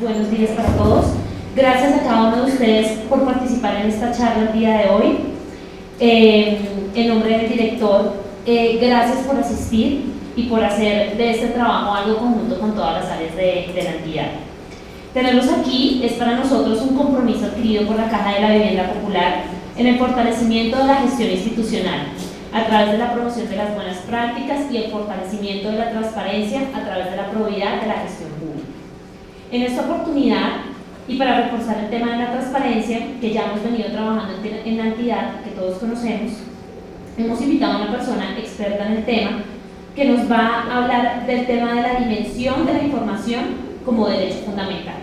buenos días para todos. Gracias a cada uno de ustedes por participar en esta charla el día de hoy. En nombre del director, gracias por asistir y por hacer de este trabajo algo conjunto con todas las áreas de la entidad. Tenerlos aquí es para nosotros un compromiso adquirido por la Caja de la Vivienda Popular en el fortalecimiento de la gestión institucional, a través de la promoción de las buenas prácticas y el fortalecimiento de la transparencia a través de la probidad de la gestión pública. En esta oportunidad, y para reforzar el tema de la transparencia, que ya hemos venido trabajando en la entidad, que todos conocemos, hemos invitado a una persona experta en el tema, que nos va a hablar del tema de la dimensión de la información como derecho fundamental.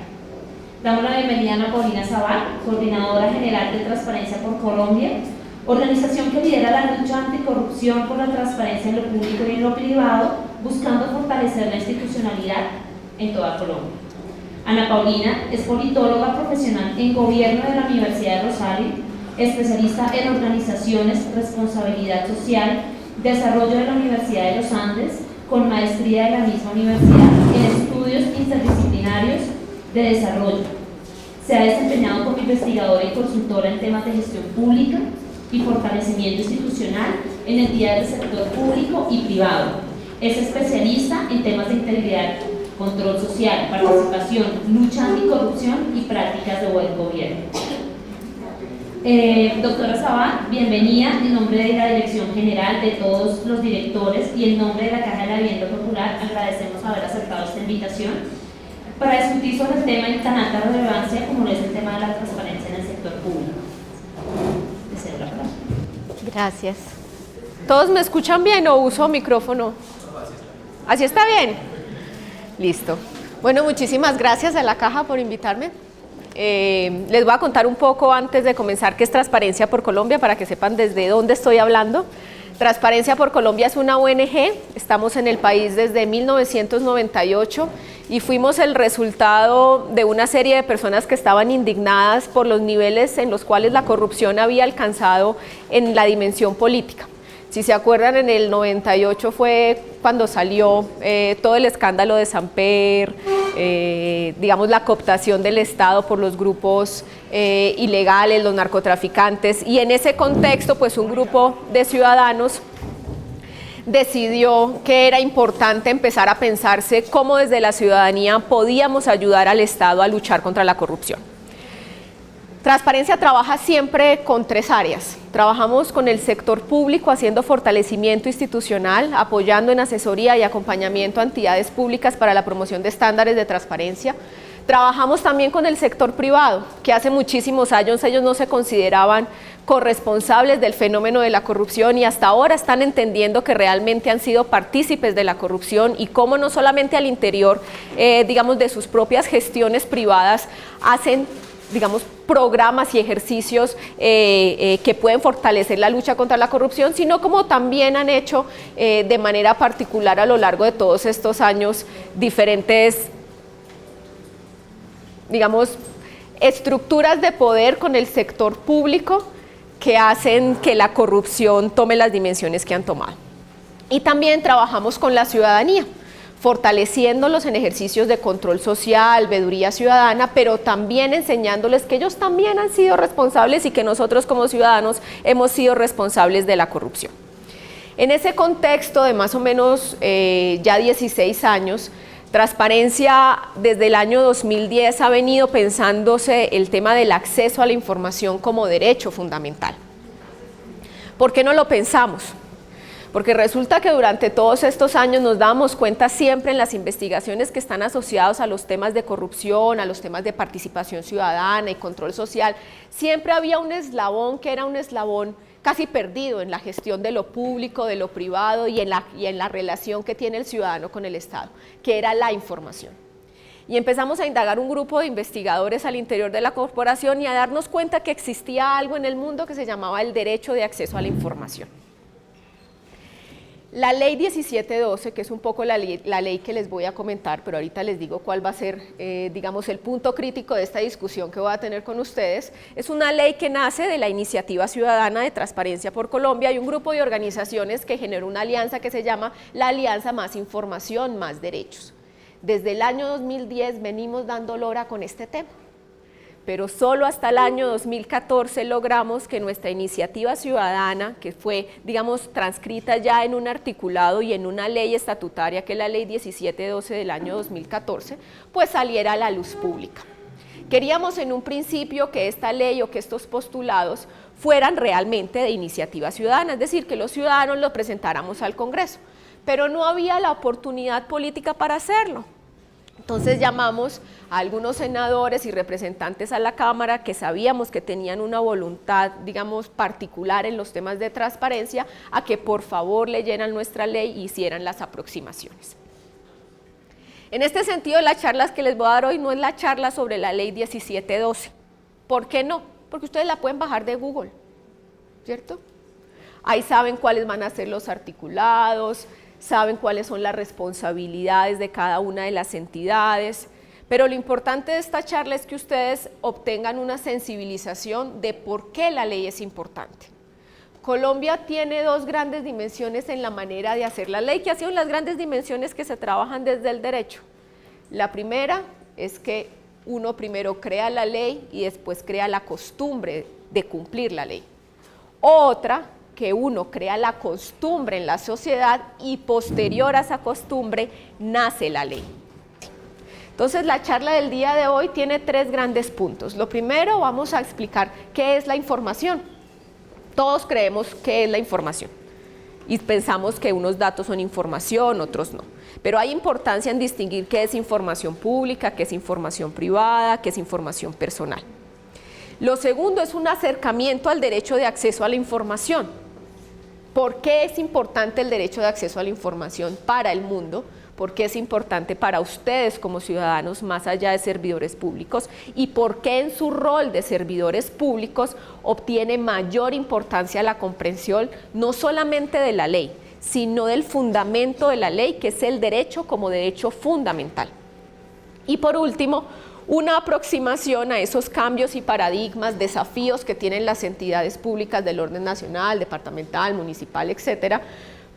Damos la bienvenida a Ana Paulina Zabal, Coordinadora General de Transparencia por Colombia, organización que lidera la lucha anticorrupción por la transparencia en lo público y en lo privado, buscando fortalecer la institucionalidad en toda Colombia. Ana Paulina es politóloga profesional en gobierno de la Universidad de Rosario, especialista en organizaciones, responsabilidad social, desarrollo de la Universidad de los Andes, con maestría de la misma universidad en estudios interdisciplinarios de desarrollo. Se ha desempeñado como investigadora y consultora en temas de gestión pública y fortalecimiento institucional en entidades del sector público y privado. Es especialista en temas de integridad, control social, participación, lucha anticorrupción y prácticas de buen gobierno. Doctora Zabal, bienvenida en nombre de la Dirección General, de todos los directores y en nombre de la Caja de la Vivienda Popular, agradecemos haber aceptado esta invitación para discutir sobre el tema de tan alta relevancia como es el tema de la transparencia en el sector público. Deseo la palabra. Gracias. ¿Todos me escuchan bien o uso micrófono? ¿Así está bien? Listo. Bueno, muchísimas gracias a la Caja por invitarme. Les voy a contar un poco antes de comenzar qué es Transparencia por Colombia para que sepan desde dónde estoy hablando. Transparencia por Colombia es una ONG, estamos en el país desde 1998 y fuimos el resultado de una serie de personas que estaban indignadas por los niveles en los cuales la corrupción había alcanzado en la dimensión política. Si se acuerdan, en el 98 fue cuando salió todo el escándalo de Samper, digamos la cooptación del Estado por los grupos ilegales, los narcotraficantes, y en ese contexto pues un grupo de ciudadanos decidió que era importante empezar a pensarse cómo desde la ciudadanía podíamos ayudar al Estado a luchar contra la corrupción. Transparencia trabaja siempre con tres áreas. Trabajamos con el sector público haciendo fortalecimiento institucional, apoyando en asesoría y acompañamiento a entidades públicas para la promoción de estándares de transparencia. Trabajamos también con el sector privado, que hace muchísimos años ellos no se consideraban corresponsables del fenómeno de la corrupción y hasta ahora están entendiendo que realmente han sido partícipes de la corrupción y cómo no solamente al interior, digamos, de sus propias gestiones privadas hacen, digamos, programas y ejercicios que pueden fortalecer la lucha contra la corrupción, sino como también han hecho de manera particular a lo largo de todos estos años diferentes, digamos, estructuras de poder con el sector público que hacen que la corrupción tome las dimensiones que han tomado. Y también trabajamos con la ciudadanía, fortaleciéndolos en ejercicios de control social, veeduría ciudadana, pero también enseñándoles que ellos también han sido responsables y que nosotros como ciudadanos hemos sido responsables de la corrupción. En ese contexto de más o menos ya 16 años, Transparencia desde el año 2010 ha venido pensándose el tema del acceso a la información como derecho fundamental. ¿Por qué no lo pensamos? Porque resulta que durante todos estos años nos dábamos cuenta siempre en las investigaciones que están asociadas a los temas de corrupción, a los temas de participación ciudadana y control social, siempre había un eslabón que era un eslabón casi perdido en la gestión de lo público, de lo privado y en la relación que tiene el ciudadano con el Estado, que era la información. Y empezamos a indagar un grupo de investigadores al interior de la corporación y a darnos cuenta que existía algo en el mundo que se llamaba el derecho de acceso a la información. La ley 1712, que es un poco la ley que les voy a comentar, pero ahorita les digo cuál va a ser, digamos, el punto crítico de esta discusión que voy a tener con ustedes, es una ley que nace de la Iniciativa Ciudadana de Transparencia por Colombia y un grupo de organizaciones que generó una alianza que se llama la Alianza Más Información, Más Derechos. Desde el año 2010 venimos dando lora con este tema, pero solo hasta el año 2014 logramos que nuestra iniciativa ciudadana, que fue, digamos, transcrita ya en un articulado y en una ley estatutaria, que es la ley 1712 del año 2014, pues saliera a la luz pública. Queríamos en un principio que esta ley o que estos postulados fueran realmente de iniciativa ciudadana, es decir, que los ciudadanos lo presentáramos al Congreso, pero no había la oportunidad política para hacerlo. Entonces llamamos a algunos senadores y representantes a la Cámara que sabíamos que tenían una voluntad, digamos, particular en los temas de transparencia, a que por favor leyeran nuestra ley y hicieran las aproximaciones. En este sentido, las charlas que les voy a dar hoy no es la charla sobre la ley 1712. ¿Por qué no? Porque ustedes la pueden bajar de Google, ¿cierto? Ahí saben cuáles van a ser los articulados, saben cuáles son las responsabilidades de cada una de las entidades, pero lo importante de esta charla es que ustedes obtengan una sensibilización de por qué la ley es importante. Colombia tiene dos grandes dimensiones en la manera de hacer la ley, que han sido las grandes dimensiones que se trabajan desde el derecho. La primera es que uno primero crea la ley y después crea la costumbre de cumplir la ley. Otra, que uno crea la costumbre en la sociedad y posterior a esa costumbre nace la ley. Entonces la charla del día de hoy tiene tres grandes puntos. Lo primero, vamos a explicar qué es la información. Todos creemos qué es la información y pensamos que unos datos son información, otros no. Pero hay importancia en distinguir qué es información pública, qué es información privada, qué es información personal. Lo segundo es un acercamiento al derecho de acceso a la información. ¿Por qué es importante el derecho de acceso a la información para el mundo? ¿Por qué es importante para ustedes como ciudadanos más allá de servidores públicos? ¿Y por qué en su rol de servidores públicos obtiene mayor importancia la comprensión no solamente de la ley, sino del fundamento de la ley, que es el derecho como derecho fundamental? Y por último, una aproximación a esos cambios y paradigmas, desafíos que tienen las entidades públicas del orden nacional, departamental, municipal, etcétera,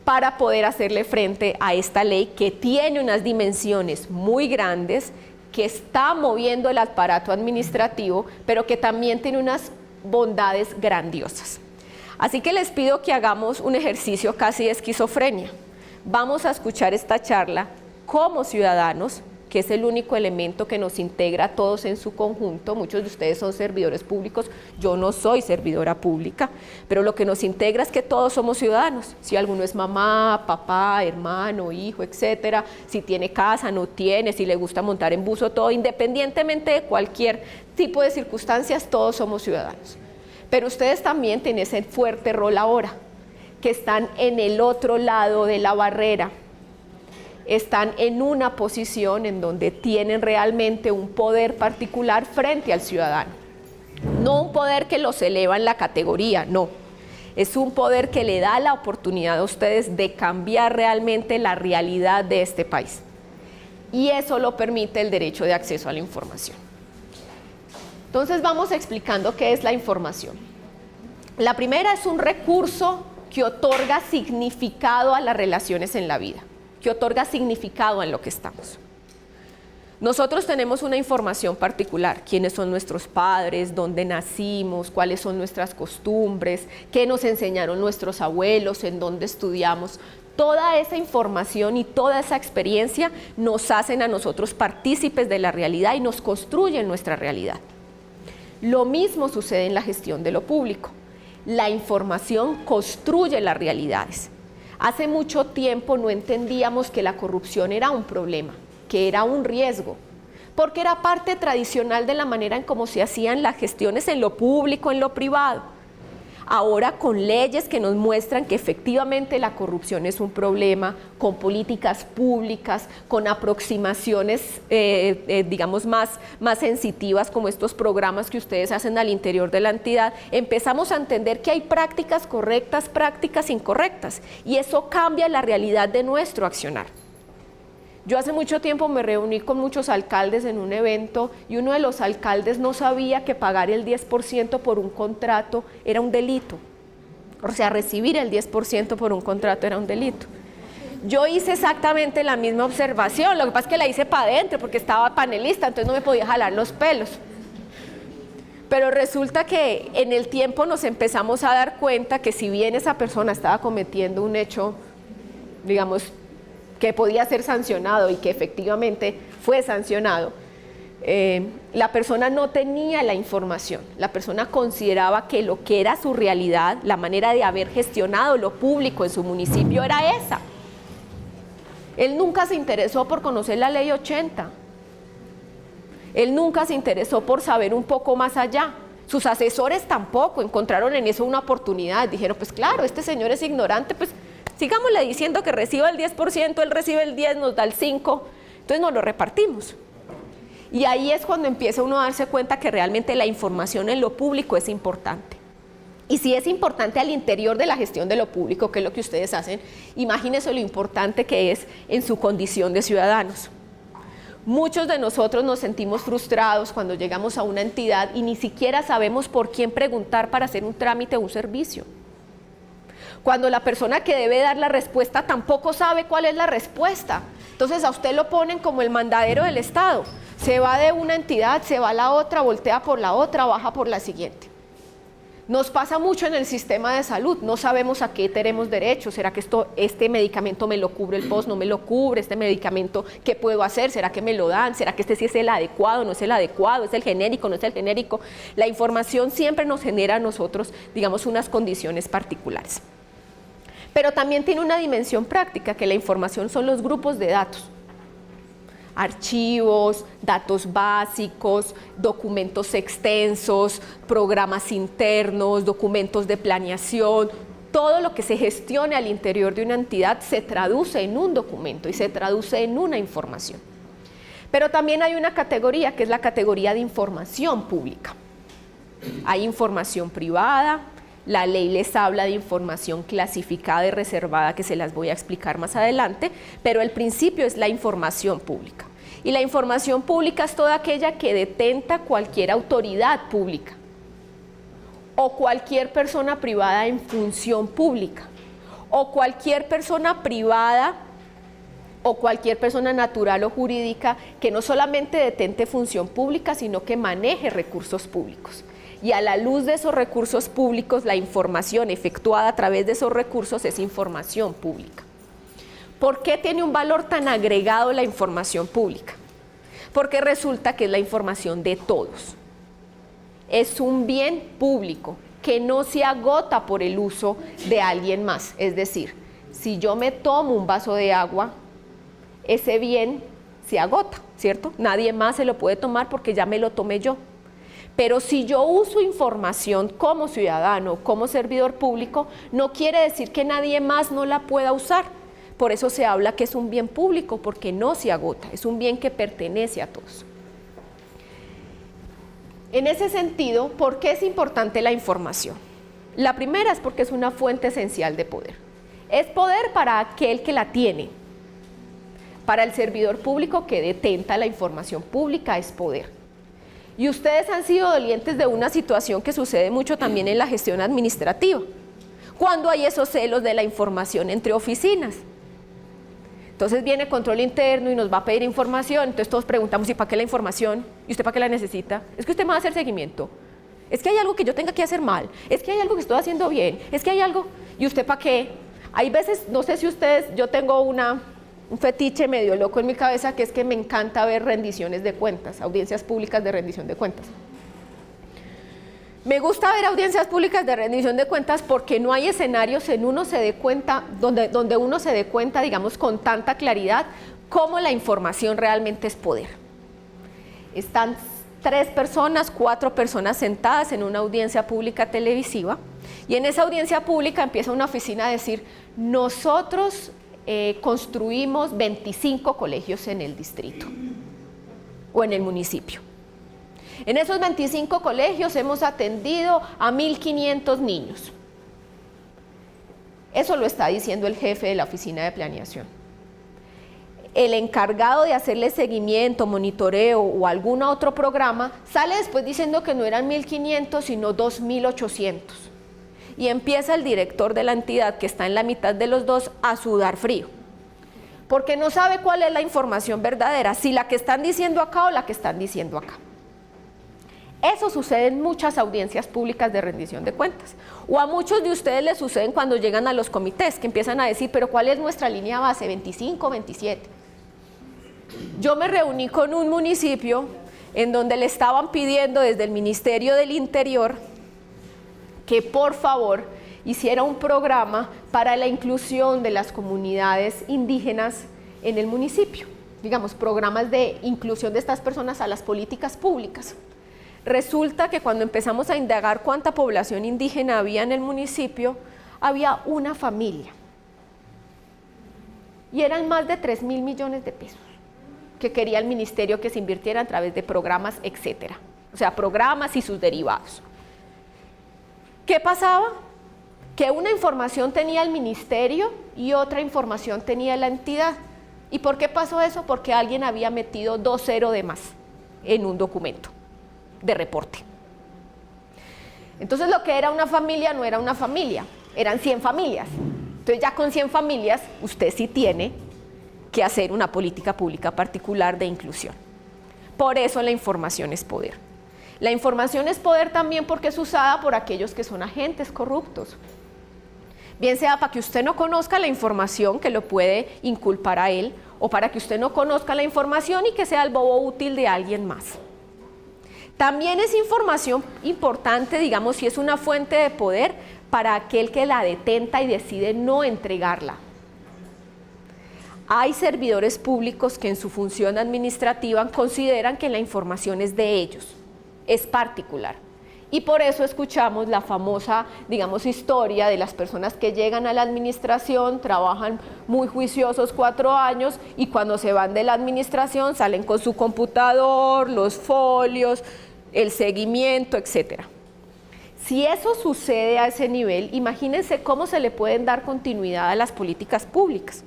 para poder hacerle frente a esta ley que tiene unas dimensiones muy grandes, que está moviendo el aparato administrativo, pero que también tiene unas bondades grandiosas. Así que les pido que hagamos un ejercicio casi de esquizofrenia. Vamos a escuchar esta charla como ciudadanos, que es el único elemento que nos integra a todos en su conjunto. Muchos de ustedes son servidores públicos, yo no soy servidora pública, pero lo que nos integra es que todos somos ciudadanos. Si alguno es mamá, papá, hermano, hijo, etcétera, si tiene casa, no tiene, si le gusta montar en bus o todo, independientemente de cualquier tipo de circunstancias, todos somos ciudadanos. Pero ustedes también tienen ese fuerte rol ahora, que están en el otro lado de la barrera, están en una posición en donde tienen realmente un poder particular frente al ciudadano. No un poder que los eleva en la categoría, no. Es un poder que le da la oportunidad a ustedes de cambiar realmente la realidad de este país. Y eso lo permite el derecho de acceso a la información. Entonces vamos explicando qué es la información. La primera es un recurso que otorga significado a las relaciones en la vida, que otorga significado en lo que estamos. Nosotros tenemos una información particular: quiénes son nuestros padres, dónde nacimos, cuáles son nuestras costumbres, qué nos enseñaron nuestros abuelos, en dónde estudiamos. Toda esa información y toda esa experiencia nos hacen a nosotros partícipes de la realidad y nos construyen nuestra realidad. Lo mismo sucede en la gestión de lo público. La información construye las realidades. Hace mucho tiempo no entendíamos que la corrupción era un problema, que era un riesgo, porque era parte tradicional de la manera en cómo se hacían las gestiones en lo público, en lo privado. Ahora, con leyes que nos muestran que efectivamente la corrupción es un problema, con políticas públicas, con aproximaciones, digamos, más sensitivas, como estos programas que ustedes hacen al interior de la entidad, empezamos a entender que hay prácticas correctas, prácticas incorrectas, y eso cambia la realidad de nuestro accionar. Yo hace mucho tiempo me reuní con muchos alcaldes en un evento y uno de los alcaldes no sabía que pagar el 10% por un contrato era un delito. O sea, recibir el 10% por un contrato era un delito. Yo hice exactamente la misma observación, lo que pasa es que la hice para adentro porque estaba panelista, entonces no me podía jalar los pelos. Pero resulta que en el tiempo nos empezamos a dar cuenta que si bien esa persona estaba cometiendo un hecho, digamos, que podía ser sancionado y que efectivamente fue sancionado, la persona no tenía la información, la persona consideraba que lo que era su realidad, la manera de haber gestionado lo público en su municipio era esa. Él nunca se interesó por conocer la ley 80, él nunca se interesó por saber un poco más allá, sus asesores tampoco encontraron en eso una oportunidad, dijeron pues claro, este señor es ignorante, pues sigámosle diciendo que reciba el 10%, él recibe el 10%, nos da el 5%, entonces nos lo repartimos. Y ahí es cuando empieza uno a darse cuenta que realmente la información en lo público es importante. Y si es importante al interior de la gestión de lo público, que es lo que ustedes hacen, imagínense lo importante que es en su condición de ciudadanos. Muchos de nosotros nos sentimos frustrados cuando llegamos a una entidad y ni siquiera sabemos por quién preguntar para hacer un trámite o un servicio. Cuando la persona que debe dar la respuesta tampoco sabe cuál es la respuesta. Entonces a usted lo ponen como el mandadero del Estado. Se va de una entidad, se va a la otra, voltea por la otra, baja por la siguiente. Nos pasa mucho en el sistema de salud, no sabemos a qué tenemos derecho. ¿Será que este medicamento me lo cubre el POS, no me lo cubre? ¿Este medicamento qué puedo hacer? ¿Será que me lo dan? ¿Será que este sí es el adecuado, no es el adecuado? ¿Es el genérico, no es el genérico? La información siempre nos genera a nosotros, digamos, unas condiciones particulares. Pero también tiene una dimensión práctica, que la información son los grupos de datos. Archivos, datos básicos, documentos extensos, programas internos, documentos de planeación, todo lo que se gestione al interior de una entidad se traduce en un documento y se traduce en una información. Pero también hay una categoría que es la categoría de información pública. Hay información privada, la ley les habla de información clasificada y reservada, que se las voy a explicar más adelante, pero el principio es la información pública. Y la información pública es toda aquella que detenta cualquier autoridad pública o cualquier persona privada en función pública o cualquier persona privada o cualquier persona natural o jurídica que no solamente detente función pública, sino que maneje recursos públicos. Y a la luz de esos recursos públicos, la información efectuada a través de esos recursos es información pública. ¿Por qué tiene un valor tan agregado la información pública? Porque resulta que es la información de todos. Es un bien público que no se agota por el uso de alguien más. Es decir, si yo me tomo un vaso de agua, ese bien se agota, ¿cierto? Nadie más se lo puede tomar porque ya me lo tomé yo. Pero si yo uso información como ciudadano, como servidor público, no quiere decir que nadie más no la pueda usar. Por eso se habla que es un bien público, porque no se agota, es un bien que pertenece a todos. En ese sentido, ¿por qué es importante la información? La primera es porque es una fuente esencial de poder. Es poder para aquel que la tiene. Para el servidor público que detenta la información pública es poder. Y ustedes han sido dolientes de una situación que sucede mucho también en la gestión administrativa, cuando hay esos celos de la información entre oficinas. Entonces viene control interno y nos va a pedir información, entonces todos preguntamos, ¿y para qué la información? ¿Y usted para qué la necesita? Es que usted me va a hacer seguimiento. Es que hay algo que yo tenga que hacer mal, es que hay algo que estoy haciendo bien, es que hay algo, ¿y usted para qué? Hay veces, no sé si ustedes, yo tengo un fetiche medio loco en mi cabeza, que es que me encanta ver rendiciones de cuentas, audiencias públicas de rendición de cuentas. Me gusta ver audiencias públicas de rendición de cuentas porque no hay escenarios en uno se dé cuenta, donde uno se dé cuenta, digamos, con tanta claridad, cómo la información realmente es poder. Están 3 personas, 4 personas sentadas en una audiencia pública televisiva, y en esa audiencia pública empieza una oficina a decir, nosotros construimos 25 colegios en el distrito o en el municipio. En esos 25 colegios hemos atendido a 1.500 niños. Eso lo está diciendo el jefe de la oficina de planeación. El encargado de hacerle seguimiento, monitoreo o algún otro programa sale después diciendo que no eran 1.500 sino 2.800. Y empieza el director de la entidad, que está en la mitad de los dos, a sudar frío. porque no sabe cuál es la información verdadera, si la que están diciendo acá o la que están diciendo acá. Eso sucede en muchas audiencias públicas de rendición de cuentas, o a muchos de ustedes les suceden cuando llegan a los comités, que empiezan a decir, pero ¿cuál es nuestra línea base? 25, 27. Yo me reuní con un municipio en donde le estaban pidiendo desde el Ministerio del Interior que por favor hiciera un programa para la inclusión de las comunidades indígenas en el municipio, digamos, programas de inclusión de estas personas a las políticas públicas. Resulta que cuando empezamos a indagar cuánta población indígena había en el municipio, había una familia. Y eran más de 3.000 millones de pesos que quería el ministerio que se invirtiera a través de programas, etcétera. O sea, programas y sus derivados. ¿Qué pasaba? Que una información tenía el ministerio y otra información tenía la entidad. ¿Y por qué pasó eso? Porque alguien había metido 2 de más en un documento de reporte. Entonces lo que era una familia no era una familia, eran 100 familias. Entonces ya con 100 familias usted sí tiene que hacer una política pública particular de inclusión. Por eso la información es poder. La información es poder también porque es usada por aquellos que son agentes corruptos. Bien sea para que usted no conozca la información que lo puede inculpar a él, o para que usted no conozca la información y que sea el bobo útil de alguien más. También es información importante, digamos, si es una fuente de poder para aquel que la detenta y decide no entregarla. Hay servidores públicos que en su función administrativa consideran que la información es de ellos, es particular. Y por eso escuchamos la famosa, digamos, historia de las personas que llegan a la administración, trabajan muy juiciosos 4 años y cuando se van de la administración salen con su computador, los folios, el seguimiento, etcétera. Si eso sucede a ese nivel, imagínense cómo se le pueden dar continuidad a las políticas públicas,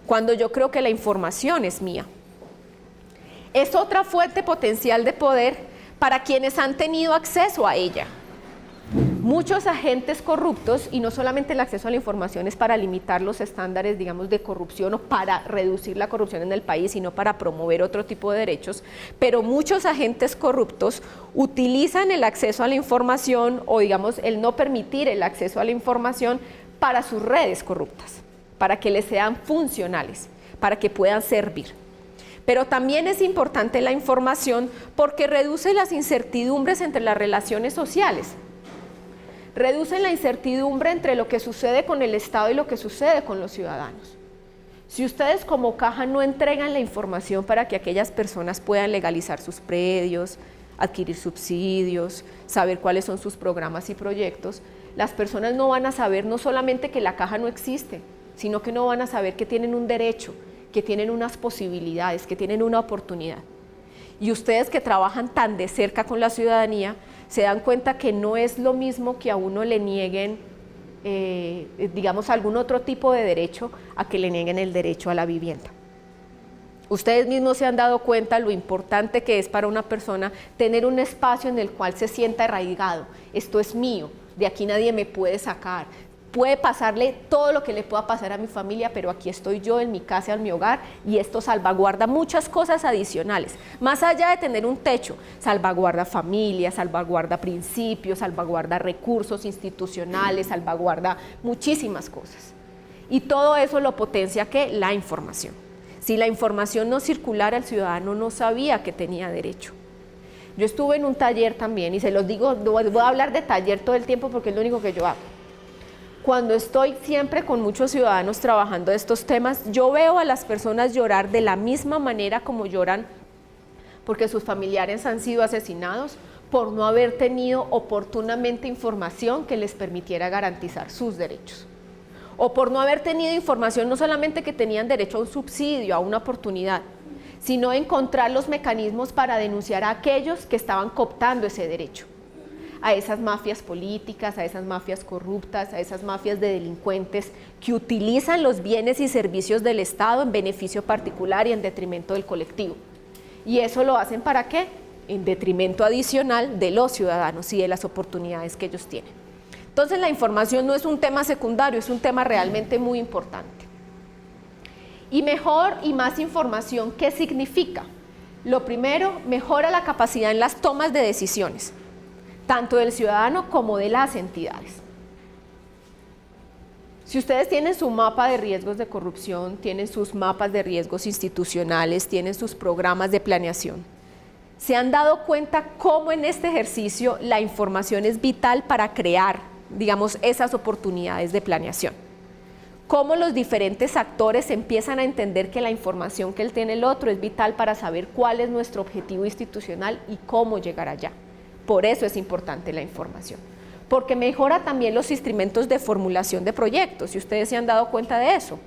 cuando yo creo que la información es mía. Es otra fuente potencial de poder para quienes han tenido acceso a ella. Muchos agentes corruptos, y no solamente el acceso a la información es para limitar los estándares, digamos, de corrupción o para reducir la corrupción en el país, sino para promover otro tipo de derechos, pero muchos agentes corruptos utilizan el acceso a la información o, digamos, el no permitir el acceso a la información para sus redes corruptas, para que les sean funcionales, para que puedan servir. Pero también es importante la información porque reduce las incertidumbres entre las relaciones sociales. Reducen la incertidumbre entre lo que sucede con el Estado y lo que sucede con los ciudadanos. Si ustedes como caja no entregan la información para que aquellas personas puedan legalizar sus predios, adquirir subsidios, saber cuáles son sus programas y proyectos, las personas no van a saber no solamente que la caja no existe, sino que no van a saber que tienen un derecho, que tienen unas posibilidades, que tienen una oportunidad. Y ustedes que trabajan tan de cerca con la ciudadanía, se dan cuenta que no es lo mismo que a uno le nieguen, digamos, algún otro tipo de derecho a que le nieguen el derecho a la vivienda. Ustedes mismos se han dado cuenta lo importante que es para una persona tener un espacio en el cual se sienta arraigado. Esto es mío, de aquí nadie me puede sacar. Puede pasarle todo lo que le pueda pasar a mi familia, pero aquí estoy yo en mi casa, en mi hogar, y esto salvaguarda muchas cosas adicionales. Más allá de tener un techo, salvaguarda familia, salvaguarda principios, salvaguarda recursos institucionales, salvaguarda muchísimas cosas. Y todo eso lo potencia ¿qué? La información. Si la información no circulara, el ciudadano no sabía que tenía derecho. Yo estuve en un taller también, y se los digo, voy a hablar de taller todo el tiempo porque es lo único que yo hago. Cuando estoy siempre con muchos ciudadanos trabajando estos temas, yo veo a las personas llorar de la misma manera como lloran porque sus familiares han sido asesinados por no haber tenido oportunamente información que les permitiera garantizar sus derechos. O por no haber tenido información no solamente que tenían derecho a un subsidio, a una oportunidad, sino encontrar los mecanismos para denunciar a aquellos que estaban cooptando ese derecho. A esas mafias políticas, a esas mafias corruptas, a esas mafias de delincuentes que utilizan los bienes y servicios del Estado en beneficio particular y en detrimento del colectivo. ¿Y eso lo hacen para qué? En detrimento adicional de los ciudadanos y de las oportunidades que ellos tienen. Entonces la información no es un tema secundario, es un tema realmente muy importante. Y mejor y más información, ¿qué significa? Lo primero, mejora la capacidad en las tomas de decisiones, tanto del ciudadano como de las entidades. Si ustedes tienen su mapa de riesgos de corrupción, tienen sus mapas de riesgos institucionales, tienen sus programas de planeación, ¿se han dado cuenta cómo en este ejercicio la información es vital para crear, digamos, esas oportunidades de planeación? Cómo los diferentes actores empiezan a entender que la información que él tiene el otro es vital para saber cuál es nuestro objetivo institucional y cómo llegar allá. Por eso es importante la información. Porque mejora también los instrumentos de formulación de proyectos, si ustedes se han dado cuenta de eso.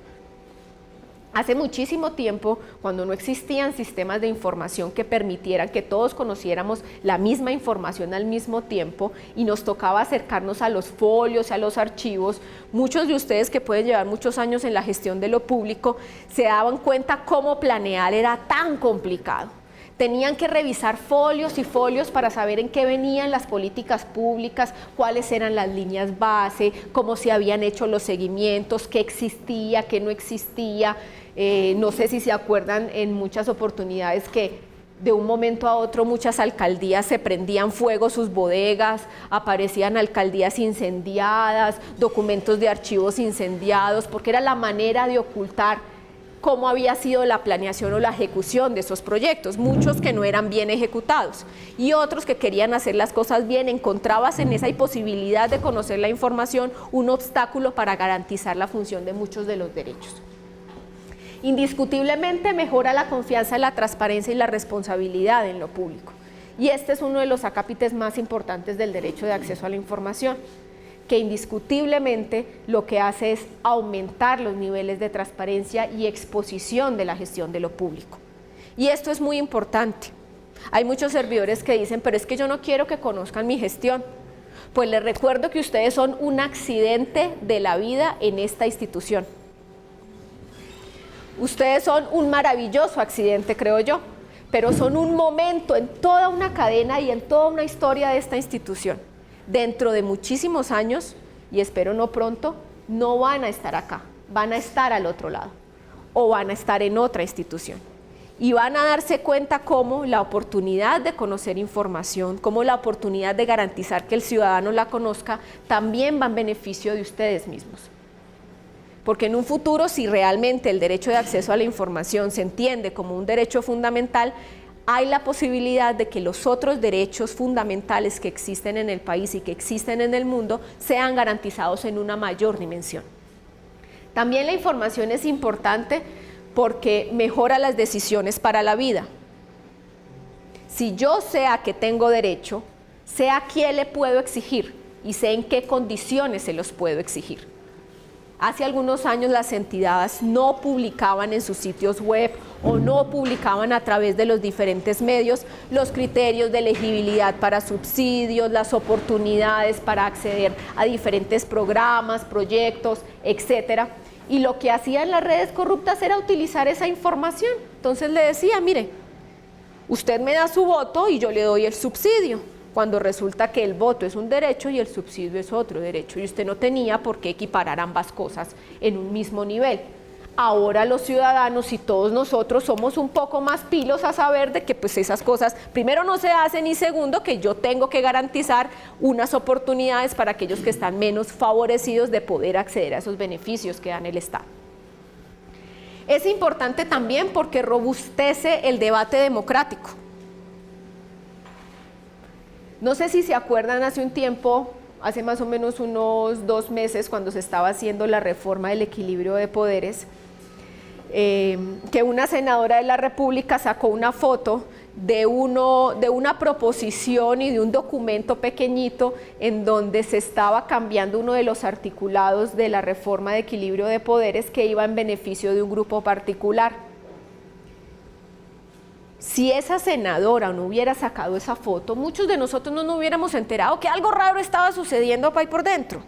Hace muchísimo tiempo, cuando no existían sistemas de información que permitieran que todos conociéramos la misma información al mismo tiempo y nos tocaba acercarnos a los folios, a los archivos, muchos de ustedes que pueden llevar muchos años en la gestión de lo público se daban cuenta cómo planear era tan complicado. Tenían que revisar folios y folios para saber en qué venían las políticas públicas, cuáles eran las líneas base, cómo se habían hecho los seguimientos, qué existía, qué no existía. No sé si se acuerdan en muchas oportunidades que de un momento a otro muchas alcaldías se prendían fuego sus bodegas, aparecían alcaldías incendiadas, documentos de archivos incendiados, porque era la manera de ocultar cómo había sido la planeación o la ejecución de esos proyectos, muchos que no eran bien ejecutados y otros que querían hacer las cosas bien. Encontrabas en esa imposibilidad de conocer la información un obstáculo para garantizar la función de muchos de los derechos. Indiscutiblemente mejora la confianza, la transparencia y la responsabilidad en lo público, y este es uno de los acápites más importantes del derecho de acceso a la información, que indiscutiblemente lo que hace es aumentar los niveles de transparencia y exposición de la gestión de lo público. Y esto es muy importante. Hay muchos servidores que dicen, pero es que yo no quiero que conozcan mi gestión. Pues les recuerdo que ustedes son un accidente de la vida en esta institución. Ustedes son un maravilloso accidente, creo yo, pero son un momento en toda una cadena y en toda una historia de esta institución. Dentro de muchísimos años, y espero no pronto, no van a estar acá, van a estar al otro lado o van a estar en otra institución y van a darse cuenta cómo la oportunidad de conocer información, cómo la oportunidad de garantizar que el ciudadano la conozca también va en beneficio de ustedes mismos. Porque en un futuro, si realmente el derecho de acceso a la información se entiende como un derecho fundamental, hay la posibilidad de que los otros derechos fundamentales que existen en el país y que existen en el mundo sean garantizados en una mayor dimensión. También la información es importante porque mejora las decisiones para la vida. Si yo sé a qué tengo derecho, sé a quién le puedo exigir y sé en qué condiciones se los puedo exigir. Hace algunos años las entidades no publicaban en sus sitios web o no publicaban a través de los diferentes medios los criterios de elegibilidad para subsidios, las oportunidades para acceder a diferentes programas, proyectos, etcétera. Y lo que hacían las redes corruptas era utilizar esa información. Entonces le decía, mire, usted me da su voto y yo le doy el subsidio, cuando resulta que el voto es un derecho y el subsidio es otro derecho, y usted no tenía por qué equiparar ambas cosas en un mismo nivel. Ahora los ciudadanos y todos nosotros somos un poco más pilos a saber de que pues esas cosas, primero, no se hacen, y segundo, que yo tengo que garantizar unas oportunidades para aquellos que están menos favorecidos de poder acceder a esos beneficios que dan el Estado. Es importante también porque robustece el debate democrático. No sé si se acuerdan hace un tiempo, hace más o menos unos 2 meses, cuando se estaba haciendo la reforma del equilibrio de poderes, que una senadora de la República sacó una foto de una proposición y de un documento pequeñito en donde se estaba cambiando uno de los articulados de la reforma de equilibrio de poderes que iba en beneficio de un grupo particular. Si esa senadora no hubiera sacado esa foto, muchos de nosotros no nos hubiéramos enterado que algo raro estaba sucediendo ahí por dentro.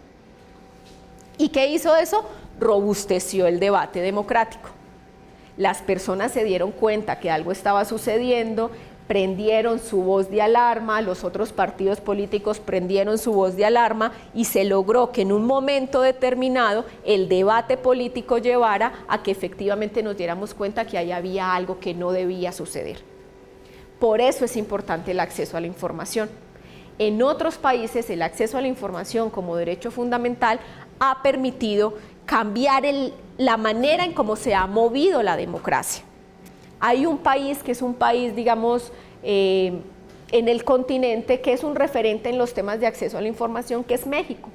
¿Y qué hizo eso? Robusteció el debate democrático. Las personas se dieron cuenta que algo estaba sucediendo, prendieron su voz de alarma, los otros partidos políticos prendieron su voz de alarma y se logró que en un momento determinado el debate político llevara a que efectivamente nos diéramos cuenta que ahí había algo que no debía suceder. Por eso es importante el acceso a la información. En otros países el acceso a la información como derecho fundamental ha permitido cambiar la manera en cómo se ha movido la democracia. Hay un país que es un país, digamos, en el continente que es un referente en los temas de acceso a la información, que es México.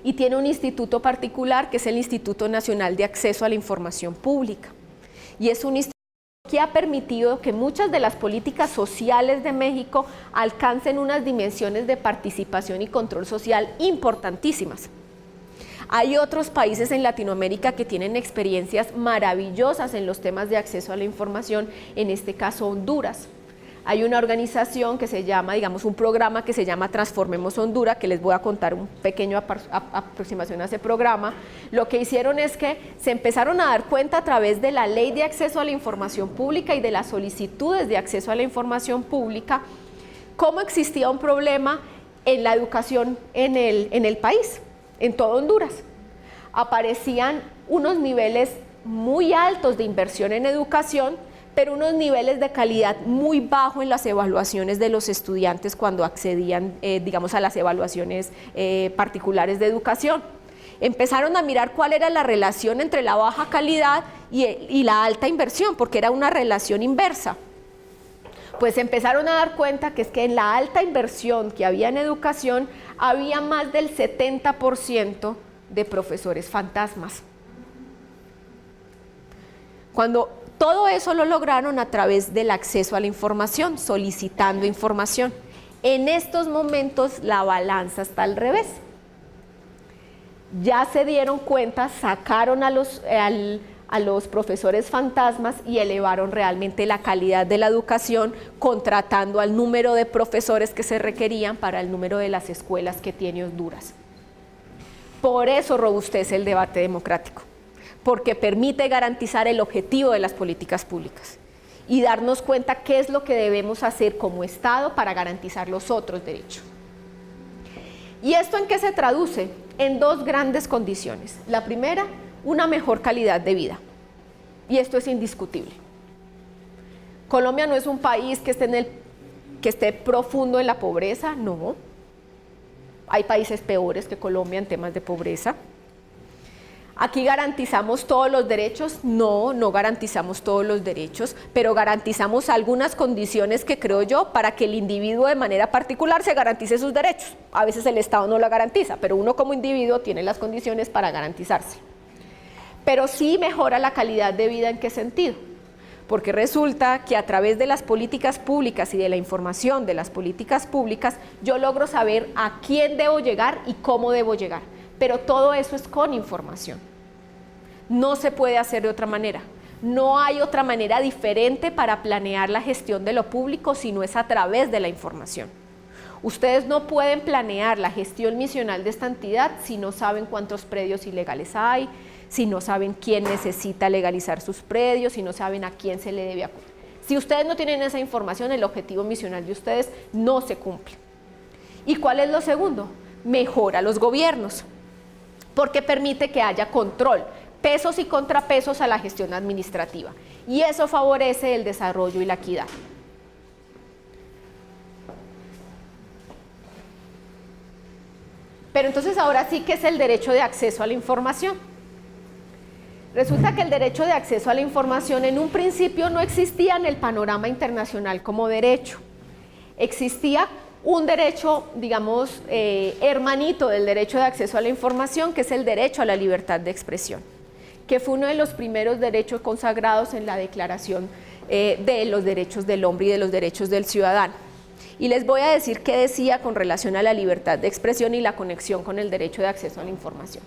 Y tiene un instituto particular que es el Instituto Nacional de Acceso a la Información Pública. Y es un instituto que ha permitido que muchas de las políticas sociales de México alcancen unas dimensiones de participación y control social importantísimas. Hay otros países en Latinoamérica que tienen experiencias maravillosas en los temas de acceso a la información, en este caso Honduras. Hay una organización que se llama, digamos, un programa que se llama Transformemos Honduras, que les voy a contar un pequeño aproximación a ese programa. Lo que hicieron es que se empezaron a dar cuenta a través de la Ley de Acceso a la Información Pública y de las solicitudes de acceso a la información pública, cómo existía un problema en la educación en el país, en todo Honduras. Aparecían unos niveles muy altos de inversión en educación, pero unos niveles de calidad muy bajos en las evaluaciones de los estudiantes cuando accedían, digamos, a las evaluaciones particulares de educación. Empezaron a mirar cuál era la relación entre la baja calidad y la alta inversión, porque era una relación inversa. Pues empezaron a dar cuenta que es que en la alta inversión que había en educación había más del 70% de profesores fantasmas. Cuando todo eso lo lograron a través del acceso a la información, solicitando información. En estos momentos la balanza está al revés. Ya se dieron cuenta, sacaron a los profesores fantasmas y elevaron realmente la calidad de la educación, contratando al número de profesores que se requerían para el número de las escuelas que tiene Honduras. Por eso robustece el debate democrático, porque permite garantizar el objetivo de las políticas públicas y darnos cuenta qué es lo que debemos hacer como Estado para garantizar los otros derechos. ¿Y esto en qué se traduce? En dos grandes condiciones. La primera, una mejor calidad de vida, y esto es indiscutible. Colombia no es un país que esté profundo en la pobreza, no. Hay países peores que Colombia en temas de pobreza. ¿Aquí garantizamos todos los derechos? No, no garantizamos todos los derechos, pero garantizamos algunas condiciones que creo yo para que el individuo de manera particular se garantice sus derechos. A veces el Estado no lo garantiza, pero uno como individuo tiene las condiciones para garantizarse. Pero sí mejora la calidad de vida, ¿en qué sentido? Porque resulta que a través de las políticas públicas y de la información de las políticas públicas, yo logro saber a quién debo llegar y cómo debo llegar. Pero todo eso es con información. No se puede hacer de otra manera. No hay otra manera diferente para planear la gestión de lo público si no es a través de la información. Ustedes no pueden planear la gestión misional de esta entidad si no saben cuántos predios ilegales hay, si no saben quién necesita legalizar sus predios, si no saben a quién se le debe acudir. Si ustedes no tienen esa información, el objetivo misional de ustedes no se cumple. ¿Y cuál es lo segundo? Mejora los gobiernos, porque permite que haya control, pesos y contrapesos a la gestión administrativa, y eso favorece el desarrollo y la equidad. Pero entonces ahora sí, ¿qué es el derecho de acceso a la información? Resulta que el derecho de acceso a la información en un principio no existía en el panorama internacional como derecho. Existía un derecho, digamos, hermanito del derecho de acceso a la información, que es el derecho a la libertad de expresión, que fue uno de los primeros derechos consagrados en la Declaración de los Derechos del Hombre y de los Derechos del Ciudadano. Y les voy a decir qué decía con relación a la libertad de expresión y la conexión con el derecho de acceso a la información.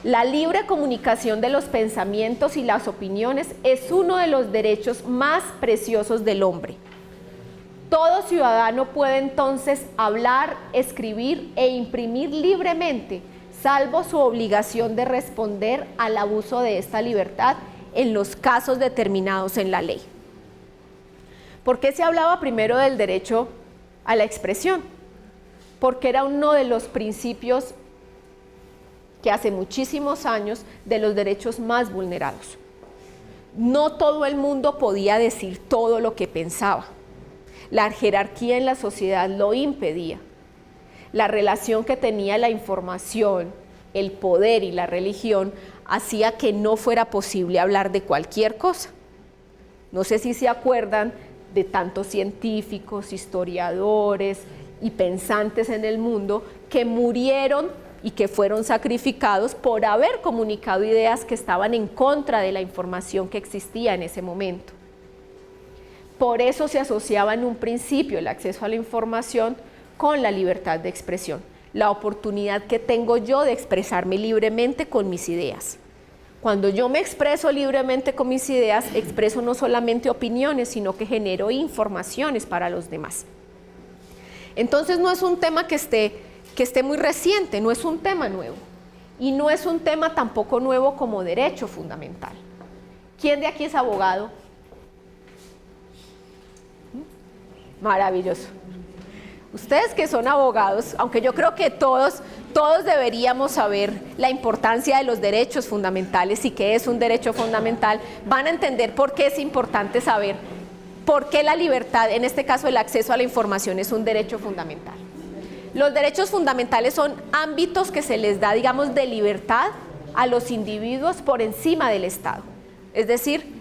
La libre comunicación de los pensamientos y las opiniones es uno de los derechos más preciosos del hombre. Todo ciudadano puede entonces hablar, escribir e imprimir libremente, salvo su obligación de responder al abuso de esta libertad en los casos determinados en la ley. ¿Por qué se hablaba primero del derecho a la expresión? Porque era uno de los principios que hace muchísimos años de los derechos más vulnerados. No todo el mundo podía decir todo lo que pensaba. La jerarquía en la sociedad lo impedía. La relación que tenía la información, el poder y la religión hacía que no fuera posible hablar de cualquier cosa. No sé si se acuerdan de tantos científicos, historiadores y pensantes en el mundo que murieron y que fueron sacrificados por haber comunicado ideas que estaban en contra de la información que existía en ese momento. Por eso se asociaba en un principio el acceso a la información con la libertad de expresión, la oportunidad que tengo yo de expresarme libremente con mis ideas. Cuando yo me expreso libremente con mis ideas, expreso no solamente opiniones, sino que genero informaciones para los demás. Entonces no es un tema que esté muy reciente, no es un tema nuevo. Y no es un tema tampoco nuevo como derecho fundamental. ¿Quién de aquí es abogado? Maravilloso. Ustedes que son abogados, aunque yo creo que todos deberíamos saber la importancia de los derechos fundamentales y qué es un derecho fundamental, van a entender por qué es importante saber por qué la libertad, en este caso el acceso a la información, es un derecho fundamental. Los derechos fundamentales son ámbitos que se les da, digamos, de libertad a los individuos por encima del Estado. Es decir,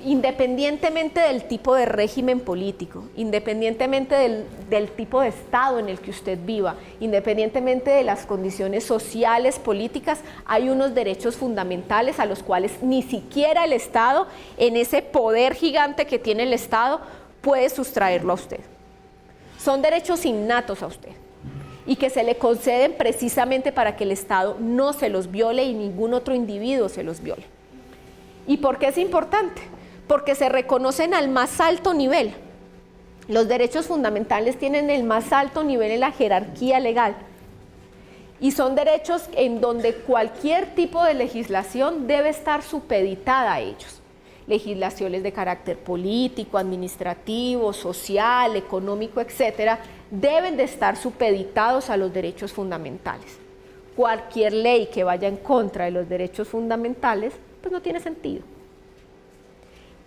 independientemente del tipo de régimen político, independientemente del tipo de Estado en el que usted viva, independientemente de las condiciones sociales, políticas, hay unos derechos fundamentales a los cuales ni siquiera el Estado, en ese poder gigante que tiene el Estado, puede sustraerlo a usted. Son derechos innatos a usted y que se le conceden precisamente para que el Estado no se los viole y ningún otro individuo se los viole. ¿Y por qué es importante? Porque se reconocen al más alto nivel. Los derechos fundamentales tienen el más alto nivel en la jerarquía legal y son derechos en donde cualquier tipo de legislación debe estar supeditada a ellos. Legislaciones de carácter político, administrativo, social, económico, etcétera, deben de estar supeditados a los derechos fundamentales. Cualquier ley que vaya en contra de los derechos fundamentales, pues no tiene sentido.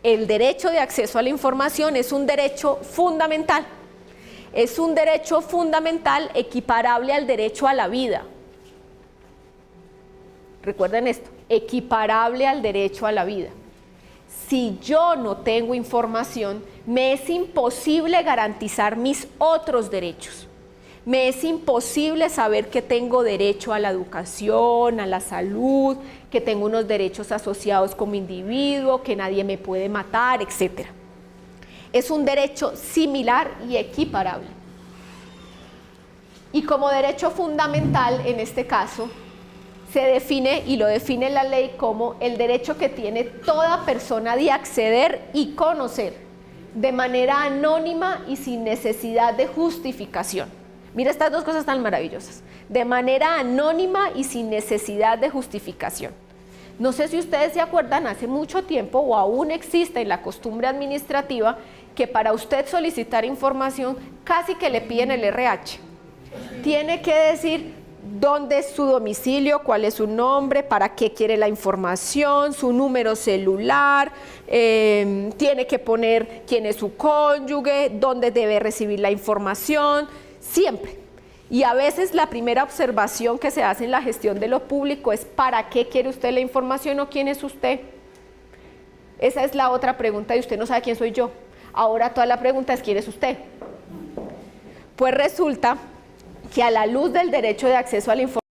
El derecho de acceso a la información es un derecho fundamental. Es un derecho fundamental equiparable al derecho a la vida. Recuerden esto, equiparable al derecho a la vida. Si yo no tengo información, me es imposible garantizar mis otros derechos. Me es imposible saber que tengo derecho a la educación, a la salud, que tengo unos derechos asociados como individuo, que nadie me puede matar, etc. Es un derecho similar y equiparable. Y como derecho fundamental, en este caso, se define, y lo define la ley, como el derecho que tiene toda persona de acceder y conocer de manera anónima y sin necesidad de justificación. Mira estas dos cosas tan maravillosas, de manera anónima y sin necesidad de justificación. No sé si ustedes se acuerdan, hace mucho tiempo o aún existe la costumbre administrativa que para usted solicitar información casi que le piden el RH. Tiene que decir dónde es su domicilio, cuál es su nombre, para qué quiere la información, su número celular, tiene que poner quién es su cónyuge, dónde debe recibir la información, siempre. Y a veces la primera observación que se hace en la gestión de lo público es ¿para qué quiere usted la información o quién es usted? Esa es la otra pregunta y usted no sabe quién soy yo. Ahora toda la pregunta es ¿quién es usted? Pues resulta que a la luz del derecho de acceso a la información,